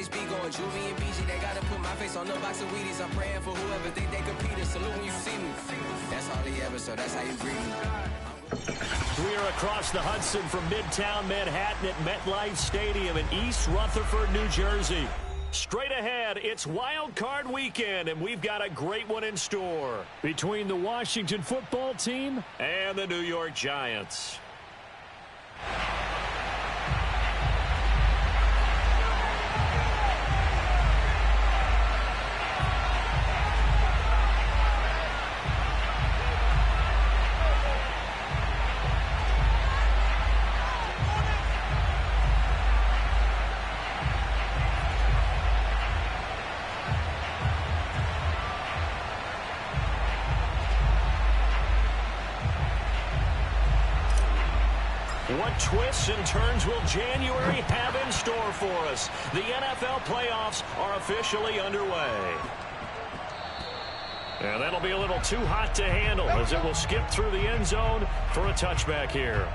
always be going. Juvie and BG, they gotta put my face on the box of Wheaties. I'm praying for whoever think they compete. Salute when you see me. That's all he ever, so that's how you greet me. We are across the Hudson from Midtown Manhattan at MetLife Stadium in East Rutherford, New Jersey. Straight ahead, it's Wild Card Weekend, and we've got a great one in store between the Washington football team and the New York Giants. What twists and turns will January have in store for us? The NFL playoffs are officially underway. And that'll be a little too hot to handle as it will skip through the end zone for a touchback here.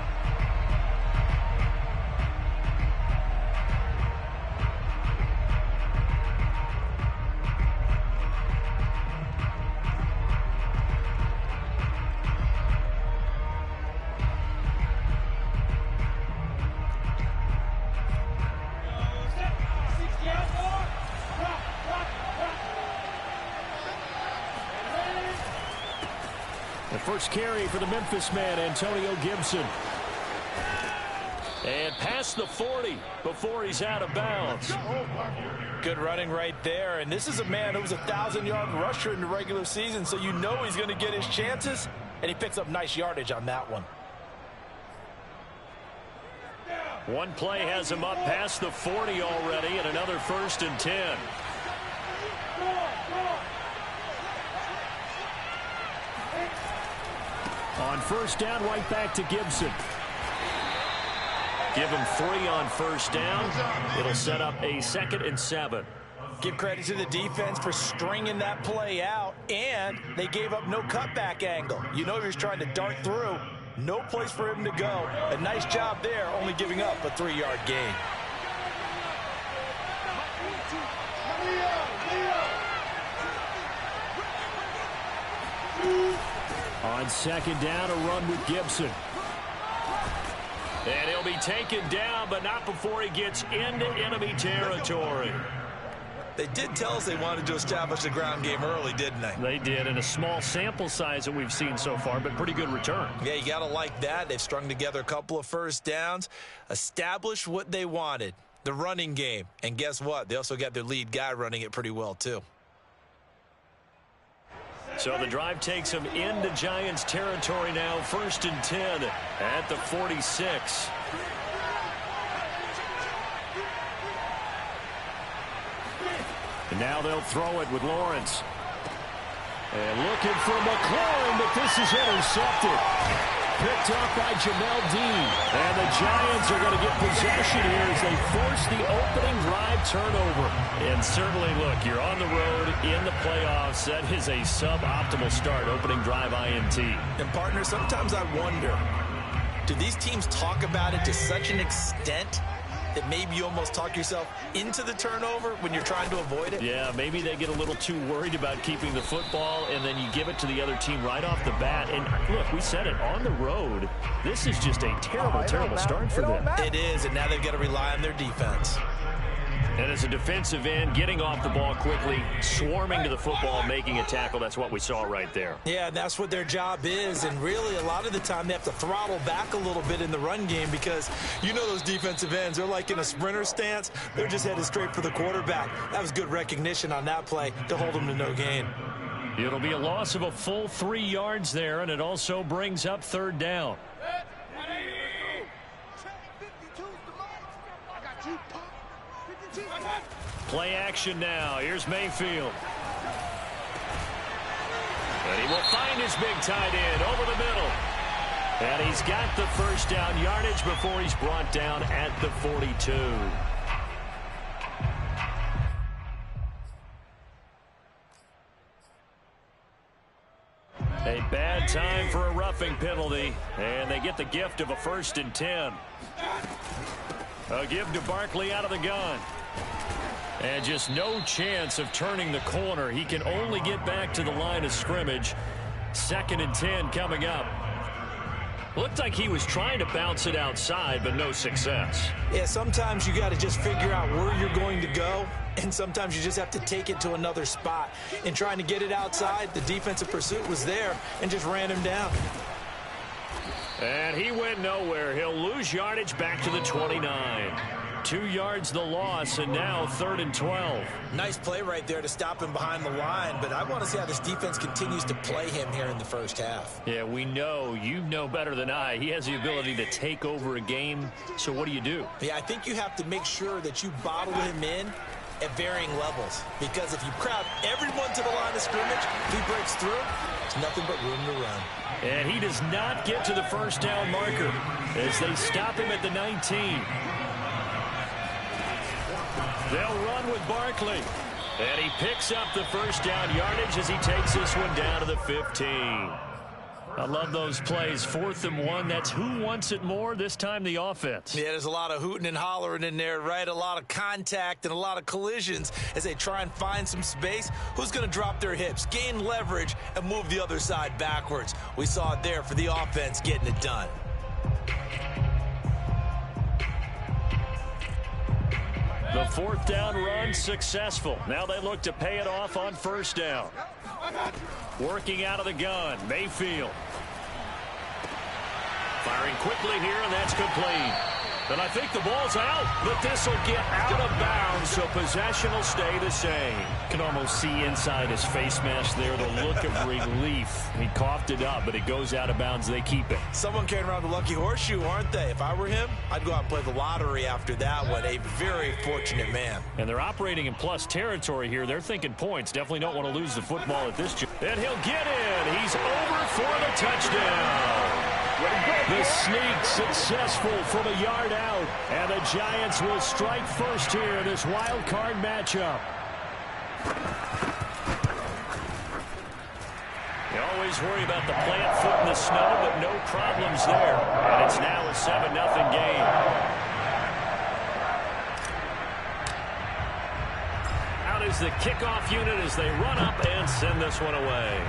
First carry for the Memphis man, Antonio Gibson. And past the 40 before he's out of bounds. Good running right there. And this is a man who was a 1,000-yard rusher in the regular season, so you know he's going to get his chances. And he picks up nice yardage on that one. One play has him up past the 40 already, and another 1st and 10. On first down, right back to Gibson. Give him 3 on first down. It'll set up a 2nd and 7. Give credit to the defense for stringing that play out, and they gave up no cutback angle. You know he was trying to dart through. No place for him to go. A nice job there, only giving up a 3-yard gain. On second down, a run with Gibson. And he'll be taken down, but not before he gets into enemy territory. They did tell us they wanted to establish the ground game early, didn't they? They did, in a small sample size that we've seen so far, but pretty good return. Yeah, you got to like that. They've strung together a couple of first downs, established what they wanted, the running game. And guess what? They also got their lead guy running it pretty well, too. So the drive takes him into Giants territory now. 1st and 10 at the 46. And now they'll throw it with Lawrence. And looking for McLaurin, but this is intercepted. Picked off by Jamel Dean. And the Giants are going to get possession here as they force the opening drive turnover. And certainly, look, you're on the road in the playoffs. That is a suboptimal start, opening drive INT. And, partner, sometimes I wonder, do these teams talk about it to such an extent that maybe you almost talk yourself into the turnover when you're trying to avoid it? Yeah, maybe they get a little too worried about keeping the football, and then you give it to the other team right off the bat. And look, we said it, on the road, this is just a terrible, terrible start for them. It is, and now they've got to rely on their defense. And as a defensive end, getting off the ball quickly, swarming to the football, making a tackle, that's what we saw right there. Yeah, that's what their job is, and really a lot of the time they have to throttle back a little bit in the run game because you know those defensive ends, they're like in a sprinter stance. They're just headed straight for the quarterback. That was good recognition on that play to hold them to no gain. It'll be a loss of a full 3 yards there, and it also brings up 3rd down. Play action now. Here's Mayfield. And he will find his big tight end over the middle. And he's got the first down yardage before he's brought down at the 42. A bad time for a roughing penalty. And they get the gift of a 1st and 10. A give to Barkley out of the gun. And just no chance of turning the corner. He can only get back to the line of scrimmage. 2nd and 10 coming up. Looked like he was trying to bounce it outside, but no success. Yeah, sometimes you got to just figure out where you're going to go, and sometimes you just have to take it to another spot. In trying to get it outside, the defensive pursuit was there and just ran him down. And he went nowhere. He'll lose yardage back to the 29. 2 yards the loss, and now 3rd and 12. Nice play right there to stop him behind the line, but I want to see how this defense continues to play him here in the first half. Yeah, we know. You know better than I. He has the ability to take over a game, so what do? Yeah, I think you have to make sure that you bottle him in at varying levels, because if you crowd everyone to the line of scrimmage, if he breaks through, there's nothing but room to run. And he does not get to the first down marker as they stop him at the 19. They'll run with Barkley. And he picks up the first down yardage as he takes this one down to the 15. I love those plays. 4th and 1. That's who wants it more. This time the offense. Yeah, there's a lot of hooting and hollering in there, right? A lot of contact and a lot of collisions as they try and find some space. Who's going to drop their hips, gain leverage, and move the other side backwards? We saw it there for the offense getting it done. The 4th down run successful. Now they look to pay it off on 1st down. Working out of the gun, Mayfield. Firing quickly here, and that's complete. And I think the ball's out, but this will get out of bounds, so possession will stay the same. You can almost see inside his face mask there the look of relief. He coughed it up, but it goes out of bounds. They keep it. Someone carrying around the lucky horseshoe, aren't they? If I were him, I'd go out and play the lottery after that one. A very fortunate man. And they're operating in plus territory here. They're thinking points. Definitely don't want to lose the football at this juncture. And he'll get in. He's over for the touchdown. The sneak successful from a yard out. And the Giants will strike first here in this wild card matchup. You always worry about the plant foot in the snow, but no problems there. And it's now a 7-0 game. Out is the kickoff unit as they run up and send this one away.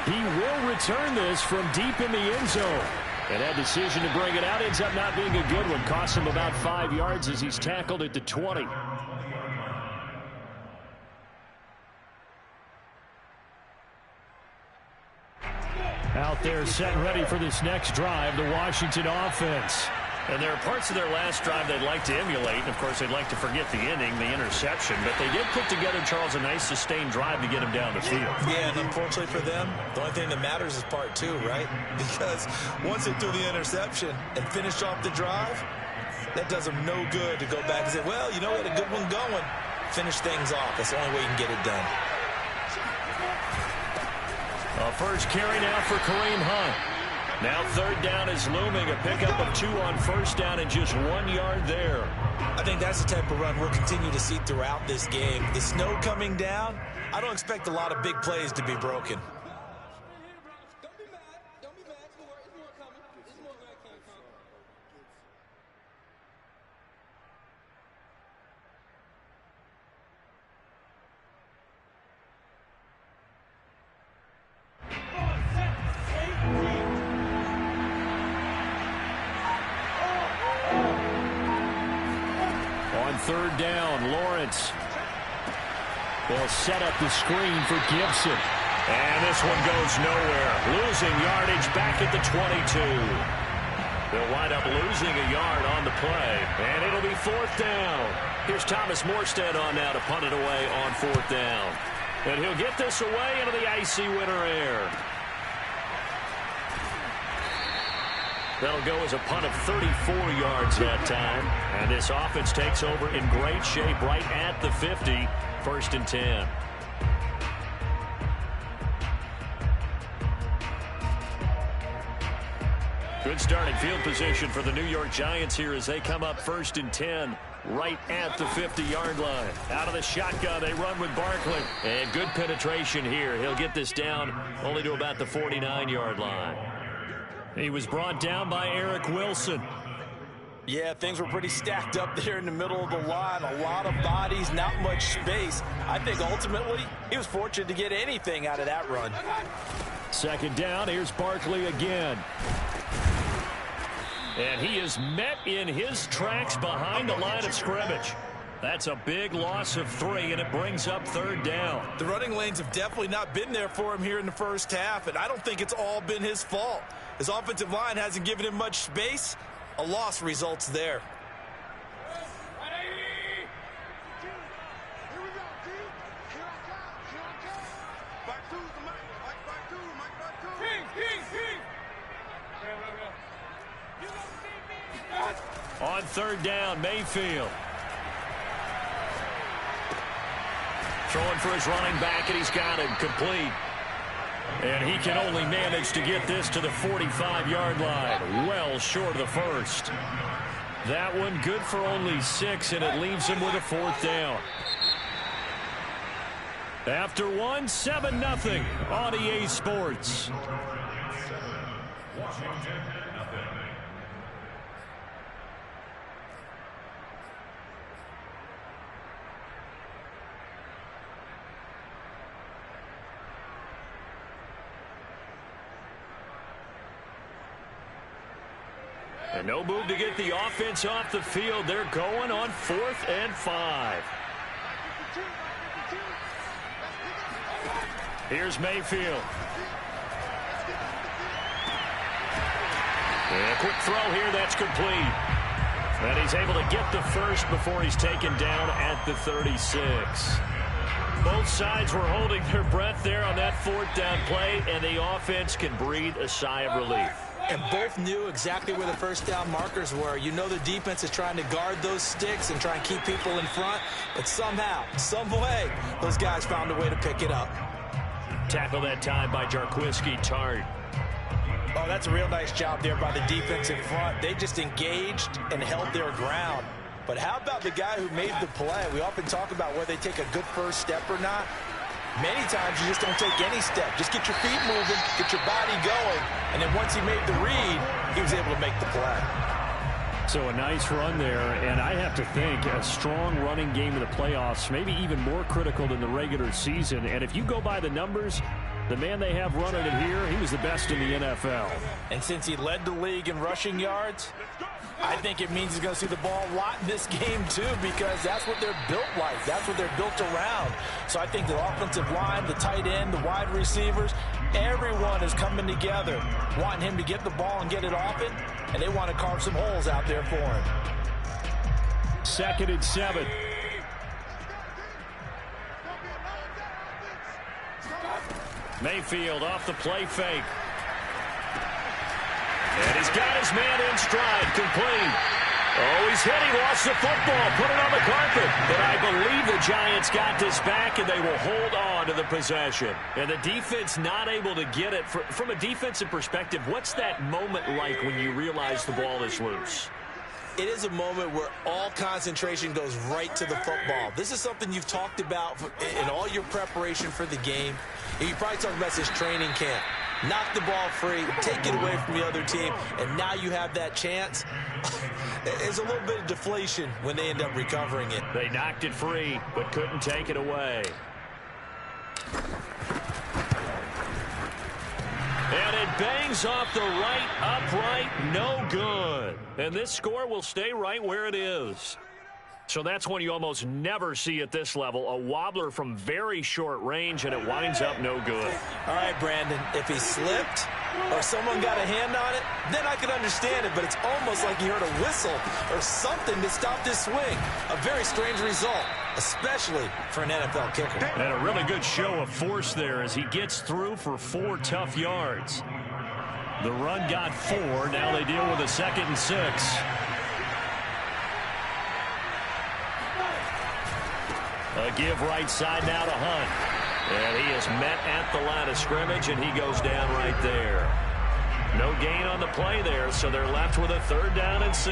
He will return this from deep in the end zone. And that decision to bring it out ends up not being a good one. Costs him about 5 yards as he's tackled at the 20. Out there set and ready for this next drive, the Washington offense. And there are parts of their last drive they'd like to emulate. And, of course, they'd like to forget the ending, the interception. But they did put together, Charles, a nice sustained drive to get him down the field. Yeah, and unfortunately for them, the only thing that matters is part 2, right? Because once they threw the interception and finished off the drive, that does them no good to go back and say, well, you know, we had a good one going. Finish things off. That's the only way you can get it done. A first carry now for Kareem Hunt. Now 3rd down is looming, a pickup of 2 on 1st down and just 1 yard there. I think that's the type of run we'll continue to see throughout this game. The snow coming down, I don't expect a lot of big plays to be broken. On 3rd down, Lawrence. They'll set up the screen for Gibson. And this one goes nowhere. Losing yardage back at the 22. They'll wind up losing a yard on the play. And it'll be 4th down. Here's Thomas Morstead on now to punt it away on 4th down. And he'll get this away into the icy winter air. That'll go as a punt of 34 yards that time. And this offense takes over in great shape right at the 50. 1st and 10. Good starting field position for the New York Giants here as they come up 1st and 10 right at the 50-yard line. Out of the shotgun, they run with Barkley. And good penetration here. He'll get this down only to about the 49-yard line. He was brought down by Eric Wilson. Yeah, things were pretty stacked up there in the middle of the line. A lot of bodies, not much space. I think ultimately he was fortunate to get anything out of that run. Second down, here's Barkley again. And he is met in his tracks behind the line of scrimmage. That's a big loss of 3, and it brings up third down. The running lanes have definitely not been there for him here in the first half, and I don't think it's all been his fault. His offensive line hasn't given him much space. A loss results there. On third down, Mayfield. Throwing for his running back, and he's got him complete. And he can only manage to get this to the 45-yard line, well short of the first. That one good for only 6, and it leaves him with a fourth down. After one, 7-0 on EA Sports. And no move to get the offense off the field. They're going on 4th and 5. Here's Mayfield. And a quick throw here, that's complete. And he's able to get the first before he's taken down at the 36. Both sides were holding their breath there on that 4th down play, and the offense can breathe a sigh of relief. And both knew exactly where the first down markers were. You know the defense is trying to guard those sticks and try and keep people in front. But somehow, some way, those guys found a way to pick it up. Tackle that time by Jarquiski Tartt. Oh, that's a real nice job there by the defense in front. They just engaged and held their ground. But how about the guy who made the play? We often talk about whether they take a good first step or not. Many times you just don't take any step. Just get your feet moving, get your body going, and then once he made the read, he was able to make the play. So a nice run there, and I have to think a strong running game in the playoffs, maybe even more critical than the regular season. And if you go by the numbers, the man they have running it here, he was the best in the NFL. And since he led the league in rushing yards, I think it means he's going to see the ball a lot in this game, too, because that's what they're built like. That's what they're built around. So I think the offensive line, the tight end, the wide receivers, everyone is coming together, wanting him to get the ball and get it off it, and they want to carve some holes out there for him. 2nd and 7. Mayfield off the play fake. And he's got his man in stride, complete. Oh, he's hit. He lost the football. Put it on the carpet. But I believe the Giants got this back, and they will hold on to the possession. And the defense not able to get it. From a defensive perspective, what's that moment like when you realize the ball is loose? It is a moment where all concentration goes right to the football. This is something you've talked about in all your preparation for the game. You probably talked about this training camp. Knock the ball free, take it away from the other team, and now you have that chance. There's a little bit of deflation when they end up recovering it. They knocked it free, but couldn't take it away. And it bangs off the right upright, no good. And this score will stay right where it is. So that's one you almost never see at this level. A wobbler from very short range, and it winds up no good. All right, Brandon, if he slipped or someone got a hand on it, then I could understand it. But it's almost like he heard a whistle or something to stop this swing. A very strange result, especially for an NFL kicker. And a really good show of force there as he gets through for 4 tough yards. The run got 4. Now they deal with a 2nd and 6. A give right side now to Hunt. And he is met at the line of scrimmage, and he goes down right there. No gain on the play there, so they're left with a 3rd down and 6.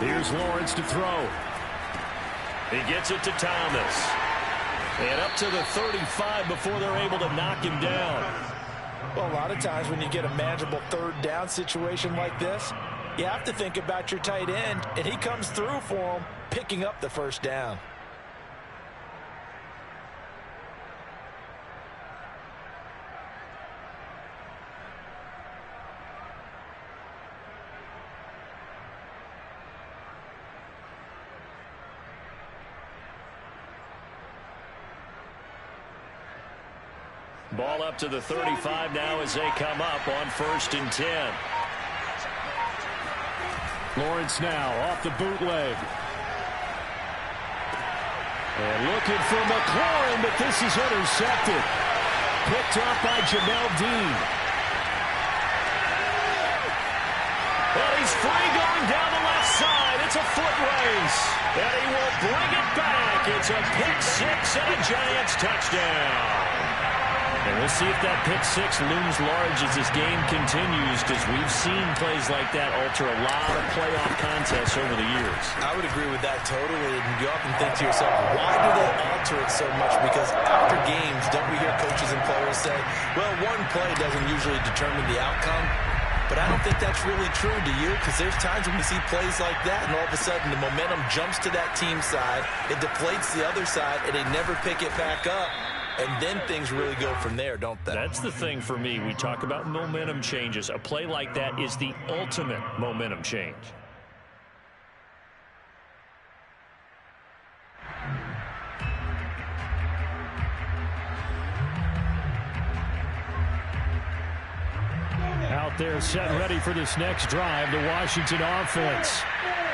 Here's Lawrence to throw. He gets it to Thomas. And up to the 35 before they're able to knock him down. Well, a lot of times when you get a manageable third down situation like this, you have to think about your tight end, and he comes through for him, picking up the first down. Ball up to the 35 now as they come up on 1st and 10. Lawrence now off the bootleg. And looking for McLaurin, but this is intercepted. Picked up by Jamel Dean. And he's free going down the left side. It's a foot race. And he will bring it back. It's a pick six and a Giants touchdown. And we'll see if that pick six looms large as this game continues, because we've seen plays like that alter a lot of playoff contests over the years. I would agree with that totally. And you often think to yourself, why do they alter it so much? Because after games, don't we hear coaches and players say, well, one play doesn't usually determine the outcome. But I don't think that's really true, do you? Because there's times when we see plays like that, and all of a sudden the momentum jumps to that team side, it deflates the other side, and they never pick it back up. And then things really go from there, don't they? That's the thing for me. We talk about momentum changes. A play like that is the ultimate momentum change. Out there set ready for this next drive, the Washington offense.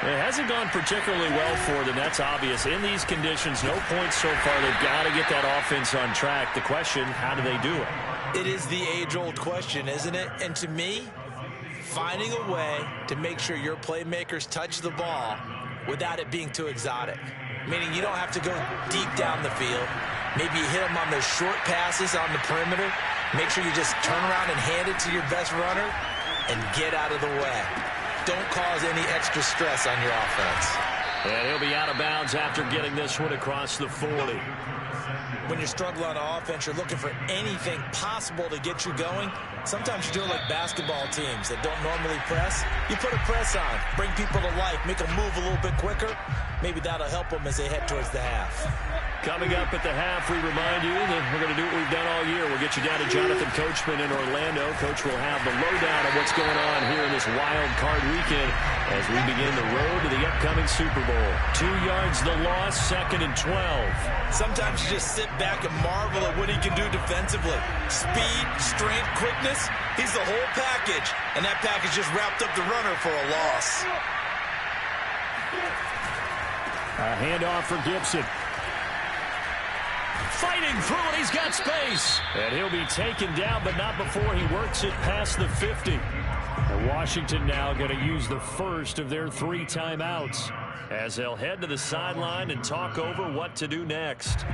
It hasn't gone particularly well for them. That's obvious. In these conditions, no points so far. They've got to get that offense on track. The question, how do they do it? It is the age-old question, isn't it? And to me, finding a way to make sure your playmakers touch the ball without it being too exotic. Meaning you don't have to go deep down the field. Maybe you hit them on those short passes on the perimeter. Make sure you just turn around and hand it to your best runner and get out of the way. Don't cause any extra stress on your offense. And he'll be out of bounds after getting this one across the 40. When you're struggling on offense, you're looking for anything possible to get you going. Sometimes you do it like basketball teams that don't normally press. You put a press on, bring people to life, make them move a little bit quicker. Maybe that'll help them as they head towards the half. Coming up at the half, we remind you that we're going to do what we've done all year. We'll get you down to Jonathan Coachman in Orlando. Coach will have the lowdown of what's going on here in this wild card weekend as we begin the road to the upcoming Super Bowl. 2 yards the loss, 2nd and 12. Sometimes you just sit back and marvel at what he can do defensively. Speed, strength, quickness, he's the whole package. And that package just wrapped up the runner for a loss. A handoff for Gibson. Fighting through it, he's got space. And he'll be taken down, but not before he works it past the 50. And Washington now going to use the first of their 3 timeouts as they'll head to the sideline and talk over what to do next.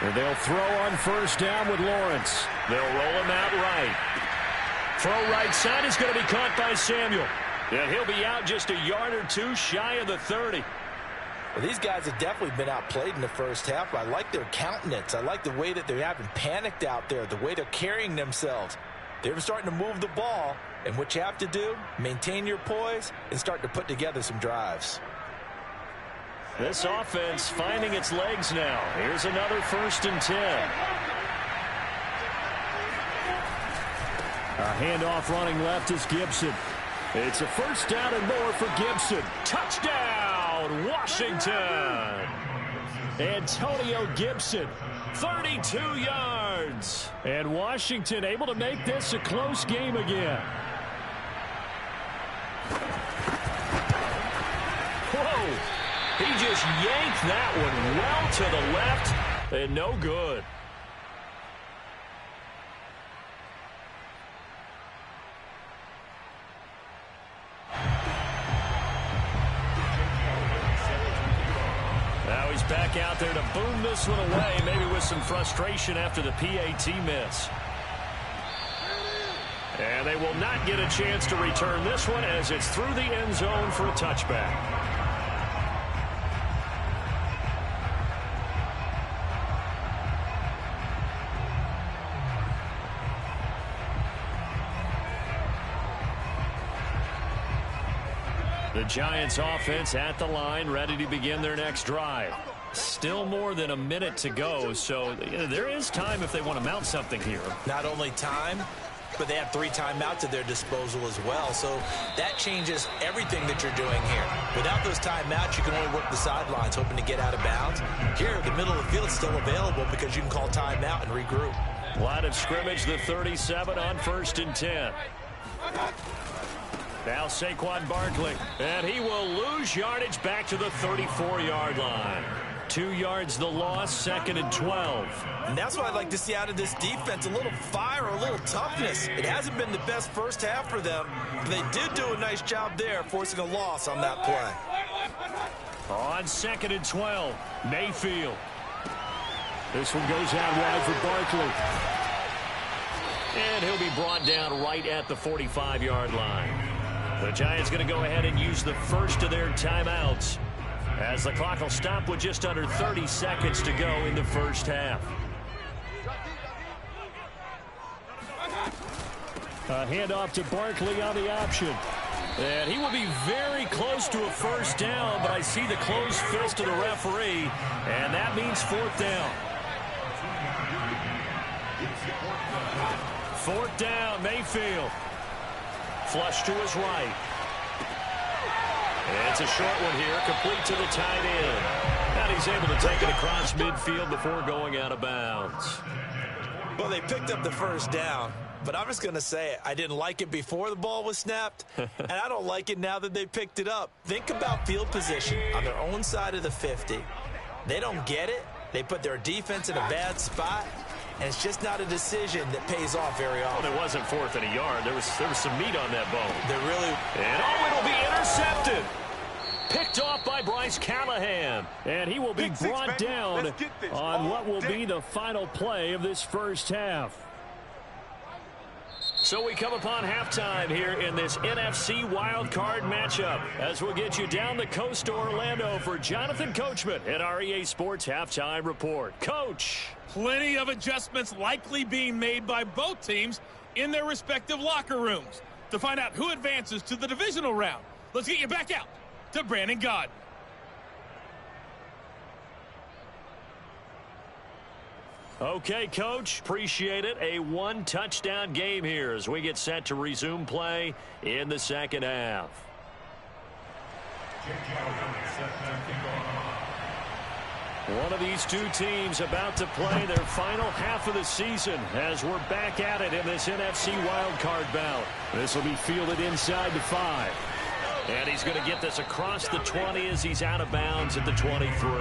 And they'll throw on first down with Lawrence. They'll roll him out right. Throw right side is going to be caught by Samuel. And he'll be out just a yard or two shy of the 30. Well, these guys have definitely been outplayed in the first half. I like their countenance. I like the way that they haven't panicked out there, the way they're carrying themselves. They're starting to move the ball, and what you have to do, maintain your poise and start to put together some drives. This offense finding its legs now. Here's another 1st and 10. A handoff running left is Gibson. It's a first down and more for Gibson. Touchdown, Washington. Antonio Gibson, 32 yards. And Washington able to make this a close game again. Whoa, he just yanked that one well to the left and no good. He's back out there to boom this one away, maybe with some frustration after the PAT miss. And they will not get a chance to return this one as it's through the end zone for a touchback. The Giants offense at the line, ready to begin their next drive. Still more than a minute to go, so there is time if they want to mount something here. Not only time, but they have 3 timeouts at their disposal as well. So that changes everything that you're doing here. Without those timeouts, you can only work the sidelines, hoping to get out of bounds. Here, the middle of the field is still available because you can call timeout and regroup. Line of scrimmage, the 37 on 1st and 10. Now Saquon Barkley, and he will lose yardage back to the 34-yard line. 2 yards the loss, 2nd and 12. And that's what I'd like to see out of this defense, a little fire, a little toughness. It hasn't been the best first half for them, but they did do a nice job there, forcing a loss on that play. On 2nd and 12, Mayfield. This one goes out wide for Barkley. And he'll be brought down right at the 45-yard line. The Giants going to go ahead and use the first of their timeouts, as the clock will stop with just under 30 seconds to go in the first half. A handoff to Barkley on the option. And he will be very close to a first down, but I see the closed fist of the referee, and that means 4th down. 4th down, Mayfield. Flush to his right. And it's a short one here, complete to the tight end. And he's able to take it across midfield before going out of bounds. Well, they picked up the first down, but I'm just going to say it. I didn't like it before the ball was snapped, and I don't like it now that they picked it up. Think about field position on their own side of the 50. They don't get it. They put their defense in a bad spot. And it's just not a decision that pays off very often. Well, it wasn't 4th and a yard. There was some meat on that bone. There really... And it'll be intercepted. Picked off by Bryce Callahan. And he will be brought down on what will be the final play of this first half. So we come upon halftime here in this NFC wildcard matchup, as we'll get you down the coast to Orlando for Jonathan Coachman at our EA Sports Halftime Report. Coach. Plenty of adjustments likely being made by both teams in their respective locker rooms. To find out who advances to the divisional round, let's get you back out to Brandon Gaudin. Okay, Coach, appreciate it. A 1-touchdown game here as we get set to resume play in the second half. One of these two teams about to play their final half of the season as we're back at it in this NFC wildcard bout. This will be fielded inside the 5. And he's going to get this across the 20 as he's out of bounds at the 23.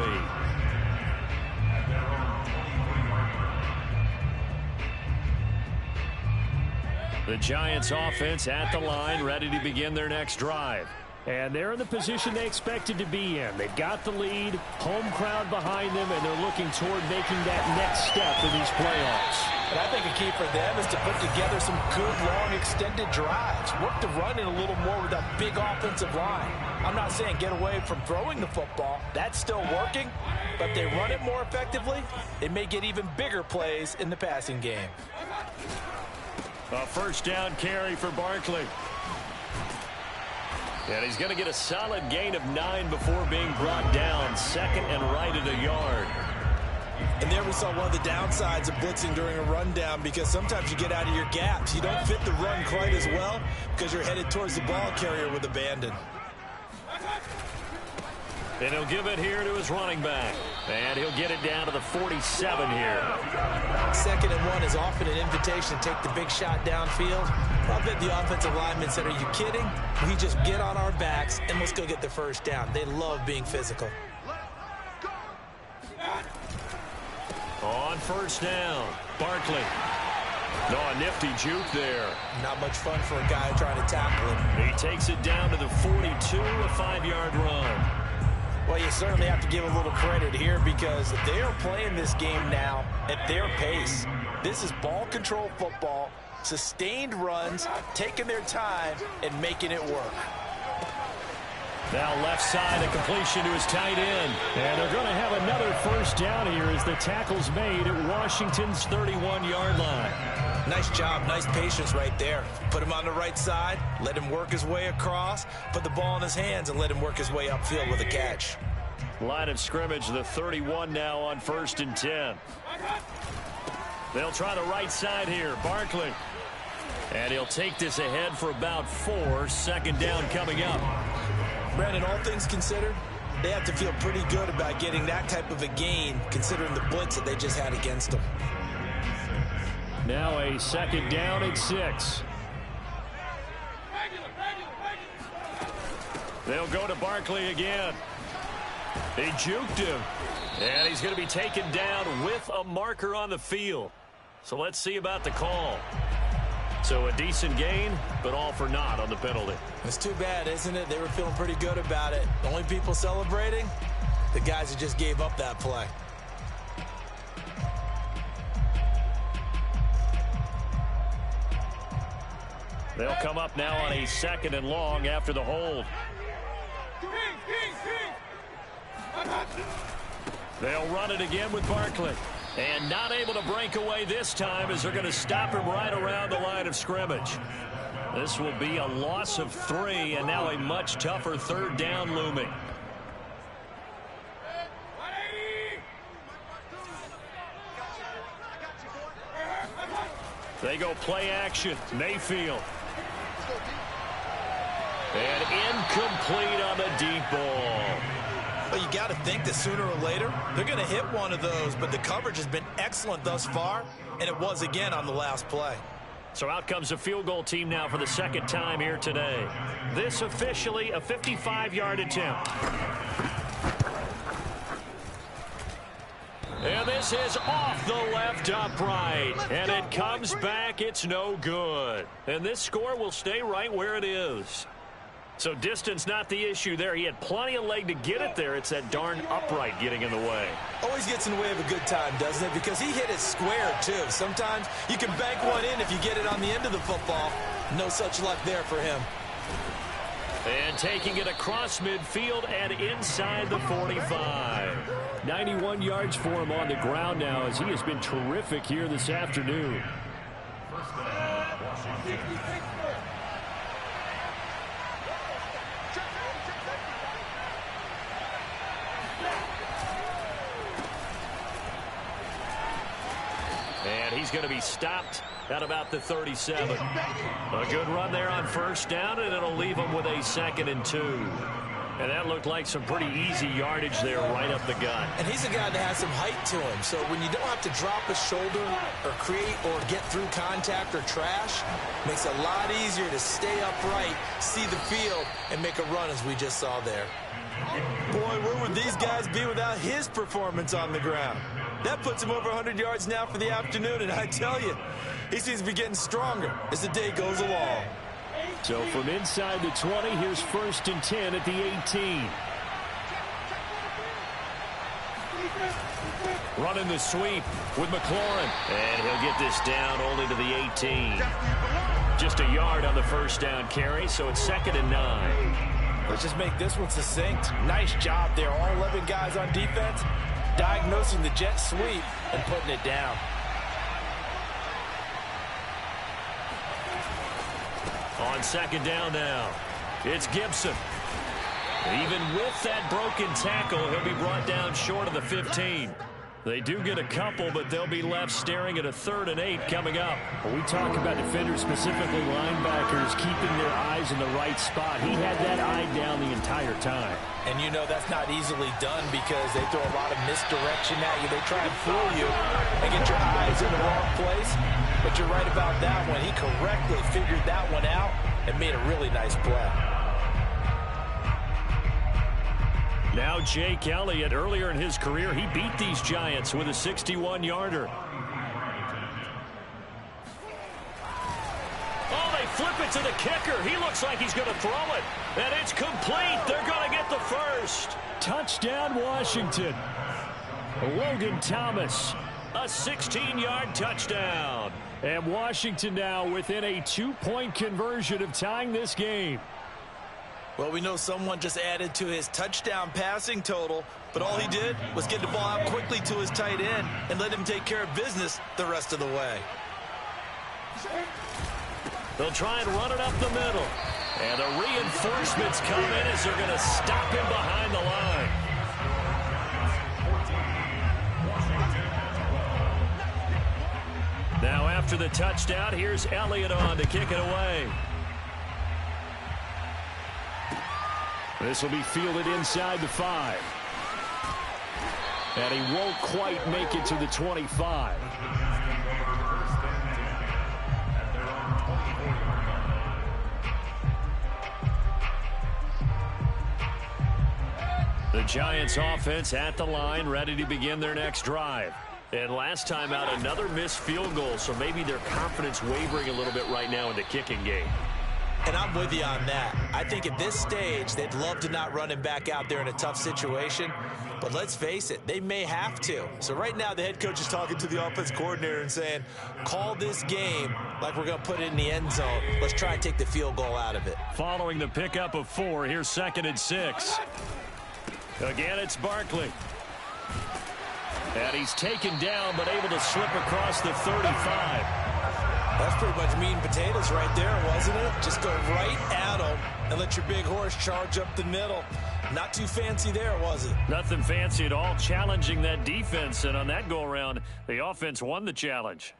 The Giants offense at the line, ready to begin their next drive. And they're in the position they expected to be in. They've got the lead, home crowd behind them, and they're looking toward making that next step in these playoffs. And I think a key for them is to put together some good, long, extended drives. Work the run in a little more with that big offensive line. I'm not saying get away from throwing the football. That's still working. But if they run it more effectively, they may get even bigger plays in the passing game. A first down carry for Barkley. And he's going to get a solid gain of 9 before being brought down. 2nd and right at a yard. And there we saw one of the downsides of blitzing during a rundown, because sometimes you get out of your gaps. You don't fit the run quite as well because you're headed towards the ball carrier with abandon. And he'll give it here to his running back. And he'll get it down to the 47 here. 2nd and 1 is often an invitation to take the big shot downfield. I bet the offensive linemen said, are you kidding? We just get on our backs and let's go get the first down. They love being physical. On first down, Barkley. No, a nifty juke there. Not much fun for a guy trying to tackle him. He takes it down to the 42, a 5-yard run. Well, you certainly have to give a little credit here, because they are playing this game now at their pace. This is ball control football. sustained runs, taking their time, and making it work. Now left side, a completion to his tight end. And they're going to have another first down here as the tackle's made at Washington's 31-yard line. Nice job, nice patience right there. Put him on the right side, let him work his way across, put the ball in his hands, and let him work his way upfield with a catch. Line of scrimmage, the 31 now on 1st and 10. They'll try the right side here, Barkley. And he'll take this ahead for about 4. Second down coming up. Brandon, all things considered, they have to feel pretty good about getting that type of a gain, considering the blitz that they just had against them. Now a second down at 6. They'll go to Barkley again. He juked him. And he's going to be taken down with a marker on the field. So let's see about the call. So a decent gain, but all for naught on the penalty. It's too bad, isn't it? They were feeling pretty good about it. The only people celebrating, the guys who just gave up that play. They'll come up now on a 2nd and long after the hold. They'll run it again with Barkley. And not able to break away this time as they're going to stop him right around the line of scrimmage. This will be a loss of 3, and now a much tougher 3rd down looming. They go play action. Mayfield. And incomplete on the deep ball. Well, you got to think that sooner or later, they're going to hit one of those, but the coverage has been excellent thus far, and it was again on the last play. So out comes a field goal team now for the 2nd time here today. This officially a 55-yard attempt. And this is off the left upright. And it comes back. It's no good. And this score will stay right where it is. So distance not the issue there. He had plenty of leg to get it there. It's that darn upright getting in the way. Always gets in the way of a good time, doesn't it? Because he hit it square, too. Sometimes you can bank one in if you get it on the end of the football. No such luck there for him. And taking it across midfield and inside the 45. 91 yards for him on the ground now as he has been terrific here this afternoon. And he's going to be stopped at about the 37. A good run there on 1st down, and it'll leave him with a 2nd and 2. And that looked like some pretty easy yardage there right up the gut. And he's a guy that has some height to him. So when you don't have to drop a shoulder or create or get through contact or trash, makes it a lot easier to stay upright, see the field, and make a run as we just saw there. Boy, where would these guys be without his performance on the ground? That puts him over 100 yards now for the afternoon, and I tell you, he seems to be getting stronger as the day goes along. So from inside the 20, here's 1st and 10 at the 18. Running the sweep with McLaurin. And he'll get this down only to the 18. Just a yard on the 1st down carry, so it's 2nd and 9. Let's just make this one succinct. Nice job there. All 11 guys on defense diagnosing the jet sweep and putting it down. On 2nd down now, it's Gibson. Even with that broken tackle, he'll be brought down short of the 15. They do get a couple, but they'll be left staring at a 3rd and 8 coming up. When we talk about defenders, specifically linebackers, keeping their eyes in the right spot, he had that eye down the entire time. And you know that's not easily done because they throw a lot of misdirection at you. They try and fool you and get your eyes in the wrong place. But you're right about that one. He correctly figured that one out and made a really nice play. Now Jake Elliott, earlier in his career, he beat these Giants with a 61-yarder. Oh, they flip it to the kicker. He looks like he's going to throw it. And it's complete. They're going to get the first. Touchdown, Washington. Logan Thomas a 16-yard touchdown. And Washington now within a 2-point conversion of tying this game. Well, we know someone just added to his touchdown passing total, but all he did was get the ball out quickly to his tight end and let him take care of business the rest of the way. They'll try and run it up the middle. And the reinforcements come in as they're going to stop him behind the line. Now after the touchdown, here's Elliott on to kick it away. This will be fielded inside the 5. And he won't quite make it to the 25. The Giants offense at the line, ready to begin their next drive. And last time out, another missed field goal, so maybe their confidence wavering a little bit right now in the kicking game. And I'm with you on that. I think at this stage, they'd love to not run him back out there in a tough situation. But let's face it, they may have to. So right now, the head coach is talking to the offense coordinator and saying, call this game like we're going to put it in the end zone. Let's try and take the field goal out of it. Following the pickup of 4, here's 2nd and 6. Again, it's Barkley. And he's taken down, but able to slip across the 35. That's pretty much meat and potatoes right there, wasn't it? Just go right at them and let your big horse charge up the middle. Not too fancy there, was it? Nothing fancy at all, challenging that defense. And on that go-around, the offense won the challenge.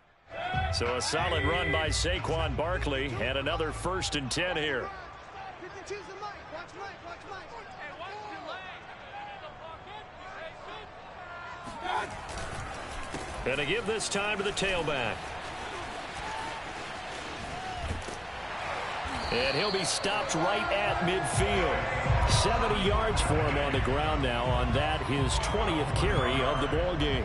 So a solid run by Saquon Barkley and another 1st and 10 here. And to give this time to the tailback. And he'll be stopped right at midfield. 70 yards for him on the ground now on that, his 20th carry of the ball game.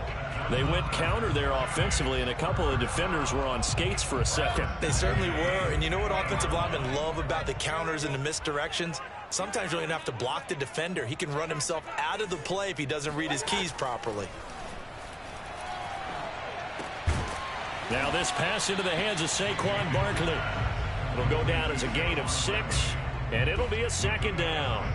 They went counter there offensively, and a couple of defenders were on skates for a second. They certainly were, and you know what offensive linemen love about the counters and the misdirections? Sometimes you don't even have to block the defender. He can run himself out of the play if he doesn't read his keys properly. Now this pass into the hands of Saquon Barkley. It'll go down as a gain of 6, and it'll be a 2nd down.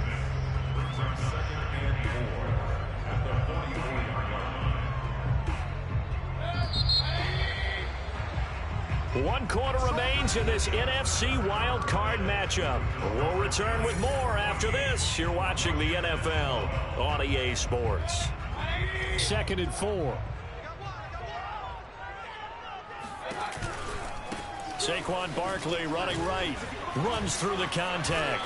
One quarter remains in this NFC wild card matchup. We'll return with more after this. You're watching the NFL on EA Sports. 2nd and 4. Saquon Barkley running right. Runs through the contact.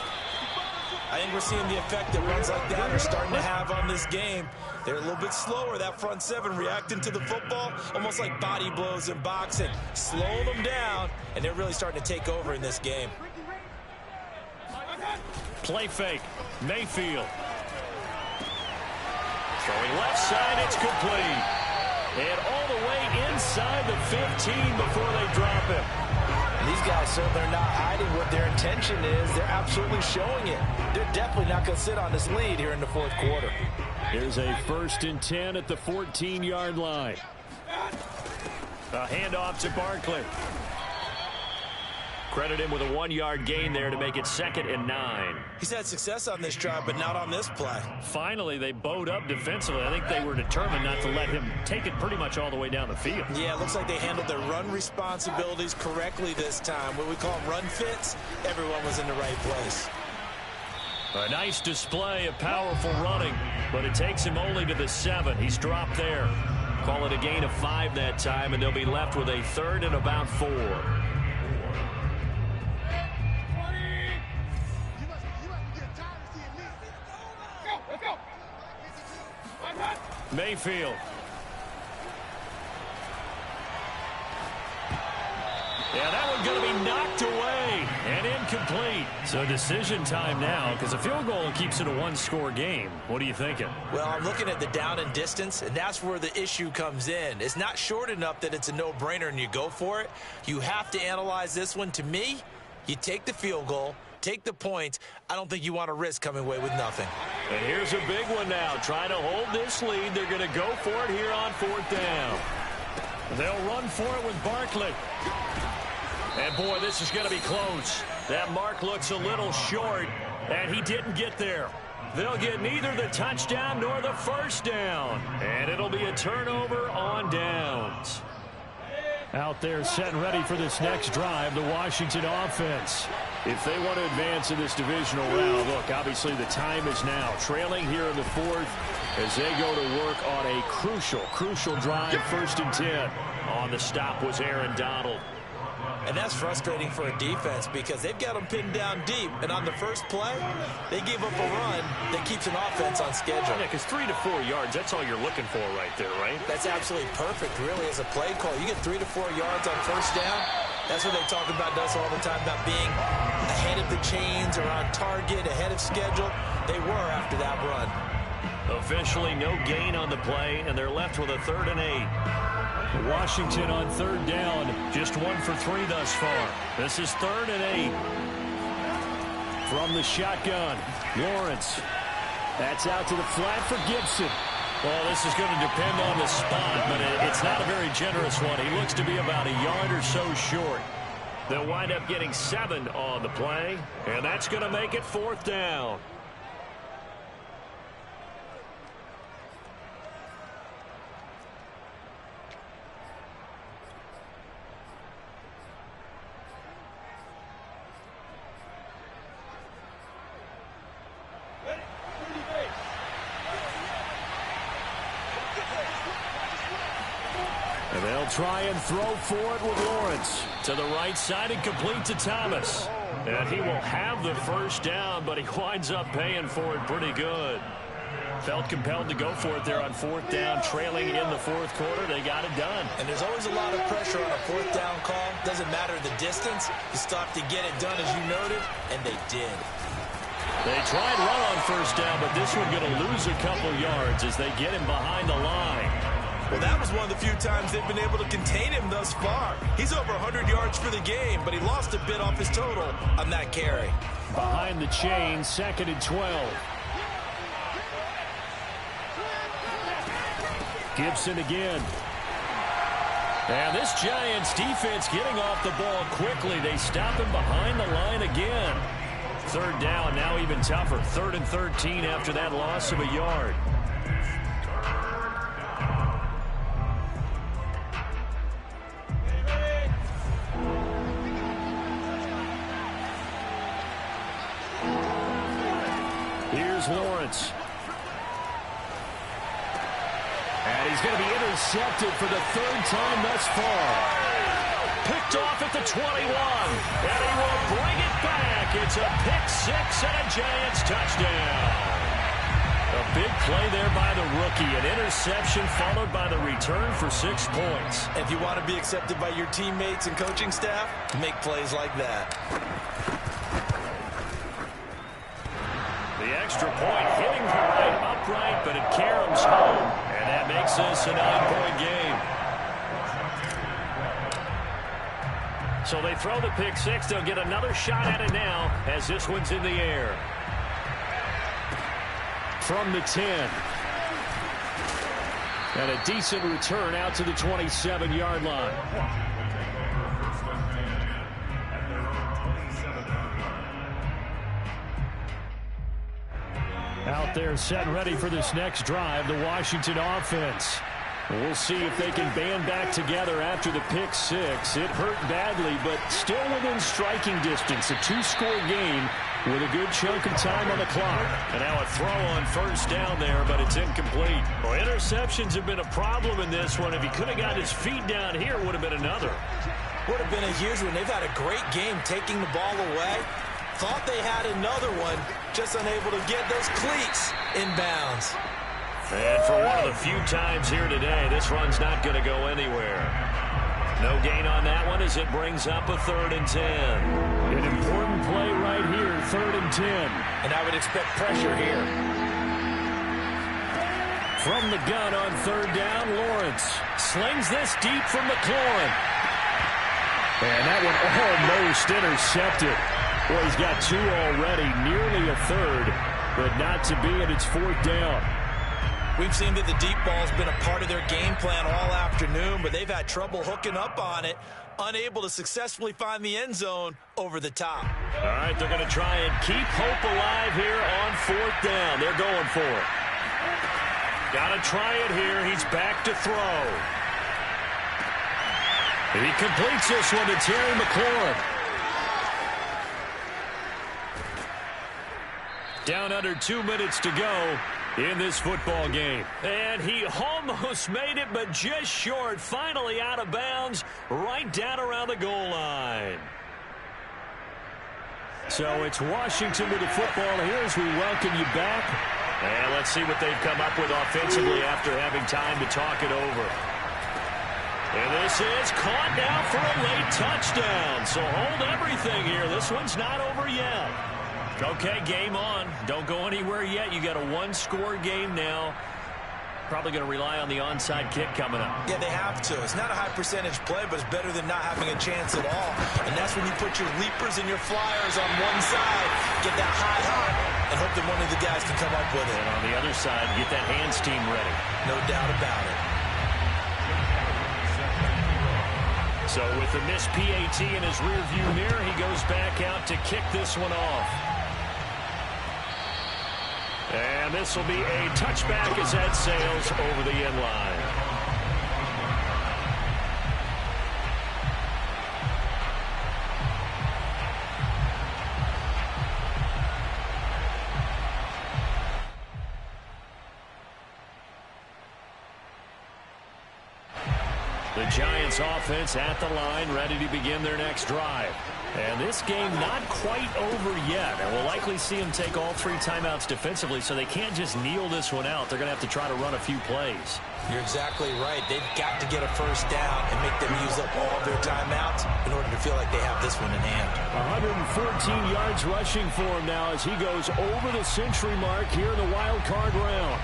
I think we're seeing the effect that runs like that are starting to have on this game. They're a little bit slower, that front 7, reacting to the football, almost like body blows in boxing. Slowing them down, and they're really starting to take over in this game. Play fake. Mayfield. Throwing left side, it's complete. And all the way inside the 15 before they drop him. These guys certainly are not hiding what their intention is. They're absolutely showing it. They're definitely not going to sit on this lead here in the 4th quarter. Here's a 1st and 10 at the 14-yard line. A handoff to Barkley. Credit him with a 1-yard gain there to make it 2nd and 9. He's had success on this drive, but not on this play. Finally, they bowed up defensively. I think they were determined not to let him take it pretty much all the way down the field. Yeah, it looks like they handled their run responsibilities correctly this time. What we call them run fits, everyone was in the right place. A nice display of powerful running, but it takes him only to the 7. He's dropped there. Call it a gain of 5 that time, and they'll be left with a 3rd and about 4. Mayfield. Yeah, that one's going to be knocked away and incomplete. So decision time now, because a field goal keeps it a 1-score game. What are you thinking? Well, I'm looking at the down and distance, and that's where the issue comes in. It's not short enough that it's a no-brainer and you go for it. You have to analyze this one. To me, you take the field goal, take the point. I don't think you want to risk coming away with nothing. And here's a big one now. Trying to hold this lead. They're going to go for it here on 4th down. They'll run for it with Barkley. And, boy, this is going to be close. That mark looks a little short, and he didn't get there. They'll get neither the touchdown nor the first down. And it'll be a turnover on downs. Out there set and ready for this next drive, the Washington offense. If they want to advance in this divisional round, look, obviously the time is now. Trailing here in the fourth as they go to work on a crucial drive, 1st and 10. On the stop was Aaron Donald. And that's frustrating for a defense because they've got them pinned down deep. And on the first play, they give up a run that keeps an offense on schedule. Yeah, because 3 to 4 yards, that's all you're looking for right there, right? That's absolutely perfect, really, as a play call. You get 3 to 4 yards on first down. That's what they talk about us all the time, about being ahead of the chains or on target, ahead of schedule. They were after that run. Officially no gain on the play, and they're left with a 3rd and 8. Washington on 3rd down, just 1 for 3 thus far. This is 3rd and 8. From the shotgun, Lawrence. That's out to the flat for Gibson. Well, this is going to depend on the spot, but it's not a very generous one. He looks to be about a yard or so short. They'll wind up getting 7 on the play, and that's going to make it 4th down. They'll try and throw for it with Lawrence. To the right side and complete to Thomas. And he will have the first down, but he winds up paying for it pretty good. Felt compelled to go for it there on 4th down, trailing in the 4th quarter. They got it done. And there's always a lot of pressure on a 4th down call. Doesn't matter the distance. You stop to get it done, as you noted, and they did. They try and run on first down, but this one going to lose a couple yards as they get him behind the line. Well, that was one of the few times they've been able to contain him thus far. He's over 100 yards for the game, but he lost a bit off his total on that carry. Behind the chain, 2nd and 12. Gibson again. And this Giants defense getting off the ball quickly. They stop him behind the line again. 3rd down, now even tougher. 3rd and 13 after that loss of a yard. Here's Lawrence. And he's going to be intercepted for the 3rd time thus far. Picked off at the 21. And he will bring it back. It's a pick 6 and a Giants touchdown. A big play there by the rookie. An interception followed by the return for 6 points. If you want to be accepted by your teammates and coaching staff, make plays like that. The extra point hitting the right upright, but it caroms home. And that makes this a 9-point game. So they throw the pick 6. They'll get another shot at it now as this one's in the air. From the 10. And a decent return out to the 27-yard line. Out there set and ready for this next drive, the Washington offense. We'll see if they can band back together after the pick 6. It hurt badly, but still within striking distance. A 2-score game with a good chunk of time on the clock. And now a throw on first down there, but it's incomplete. Well, interceptions have been a problem in this one. If he could have got his feet down here, it would have been another. Would have been a huge one. They've had a great game taking the ball away. Thought they had another one, just unable to get those cleats in bounds. And for one of the few times here today, this run's not going to go anywhere. No gain on that one as it brings up a 3rd and 10. An important play right here, 3rd and 10. And I would expect pressure here. From the gun on 3rd down, Lawrence slings this deep from McLaurin. And that one almost intercepted. Boy, he's got 2 already, nearly a 3rd, but not to be, and it's 4th down. We've seen that the deep ball's been a part of their game plan all afternoon, but they've had trouble hooking up on it, unable to successfully find the end zone over the top. All right, they're going to try and keep hope alive here on 4th down. They're going for it. Got to try it here. He's back to throw. He completes this one to Terry McLaurin. Down under 2 minutes to go in this football game. And he almost made it, but just short. Finally out of bounds, right down around the goal line. So it's Washington with the football here as we welcome you back. And let's see what they've come up with offensively after having time to talk it over. And this is caught now for a late touchdown. So hold everything here. This one's not over yet. Okay, game on. Don't go anywhere yet. You got a one-score game now. Probably going to rely on the onside kick coming up. Yeah, they have to. It's not a high-percentage play, but it's better than not having a chance at all. And that's when you put your leapers and your flyers on one side, get that high, and hope that one of the guys can come up with it. And on the other side, get that hands team ready. No doubt about it. So with the missed PAT in his rearview mirror, he goes back out to kick this one off. And this will be a touchback as that sails over the end line. The Giants offense at the line, ready to begin their next drive. And this game not quite over yet. And we'll likely see them take all 3 timeouts defensively, so they can't just kneel this one out. They're going to have to try to run a few plays. You're exactly right. They've got to get a first down and make them use up all their timeouts in order to feel like they have this one in hand. 114 yards rushing for him now as he goes over the century mark here in the wild card round.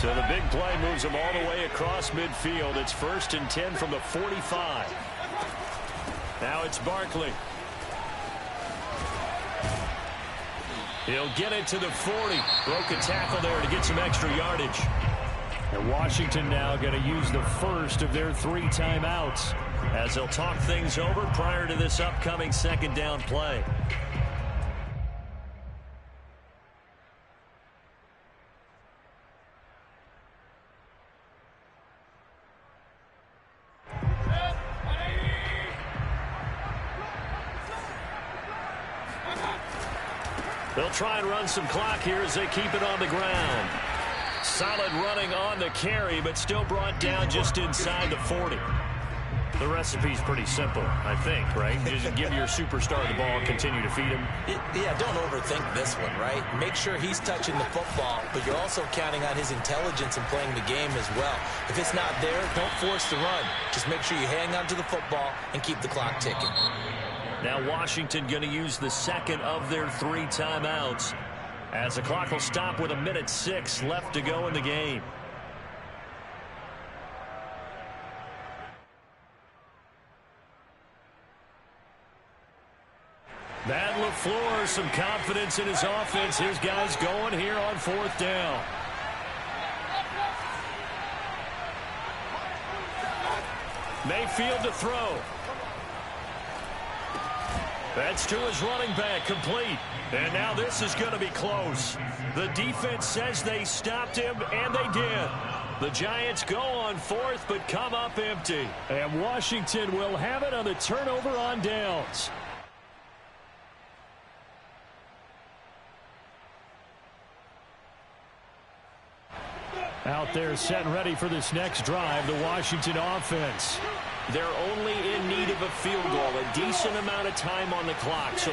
So the big play moves him all the way across midfield. It's 1st and 10 from the 45. Now it's Barkley. He'll get it to the 40. Broke a tackle there to get some extra yardage. And Washington now going to use the first of their 3 timeouts as they'll talk things over prior to this upcoming 2nd down play. They'll try and run some clock here as they keep it on the ground. Solid running on the carry, but still brought down just inside the 40. The recipe's pretty simple, I think, right? Just give your superstar the ball and continue to feed him. Yeah, don't overthink this one, right? Make sure he's touching the football, but you're also counting on his intelligence in playing the game as well. If it's not there, don't force the run. Just make sure you hang on to the football and keep the clock ticking. Now Washington going to use the 2nd of their 3 timeouts as the clock will stop with 1:06 left to go in the game. Matt LaFleur, some confidence in his offense. His guys going here on 4th down. Mayfield to throw. That's to his running back, complete. And now this is going to be close. The defense says they stopped him, and they did. The Giants go on 4th, but come up empty. And Washington will have it on the turnover on downs. Out there set and ready for this next drive, the Washington offense. They're only in need of a field goal, a decent amount of time on the clock. So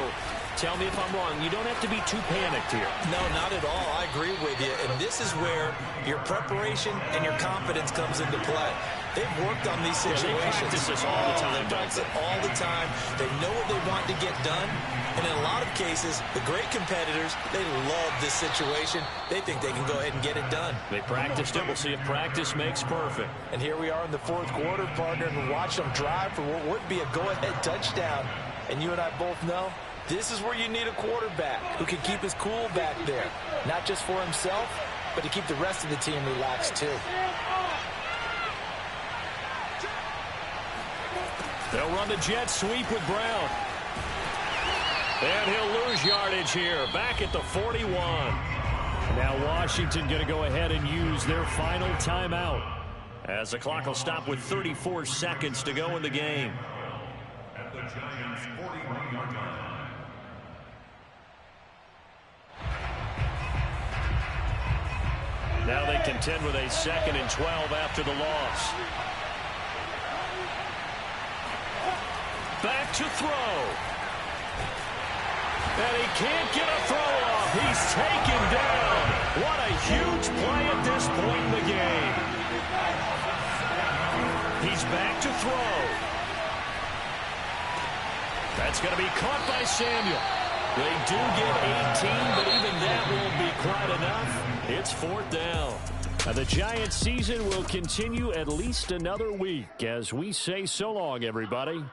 tell me if I'm wrong. You don't have to be too panicked here. No, not at all. I agree with you. And this is where your preparation and your confidence comes into play. They've worked on these situations. Yeah, they practice this all the time. They practice it all the time. They know what they want to get done. And in a lot of cases, the great competitors, they love this situation. They think they can go ahead and get it done. They practiced it. We'll see if practice makes perfect. And here we are in the 4th quarter, partner, and watch them drive for what would be a go-ahead touchdown. And you and I both know This is where you need a quarterback who can keep his cool back there. Not just for himself, but to keep the rest of the team relaxed too. They'll run the jet sweep with Brown. And he'll lose yardage here, back at the 41. Now Washington going to go ahead and use their final timeout, as the clock will stop with 34 seconds to go in the game. At the Giants' 41-yard line. Now they contend with a 2nd and 12 after the loss. Back to throw. And he can't get a throw off. He's taken down. What a huge play at this point in the game. He's back to throw. That's going to be caught by Samuel. They do get 18, but even that won't be quite enough. It's 4th down. Now the Giants season will continue at least another week as we say so long, everybody.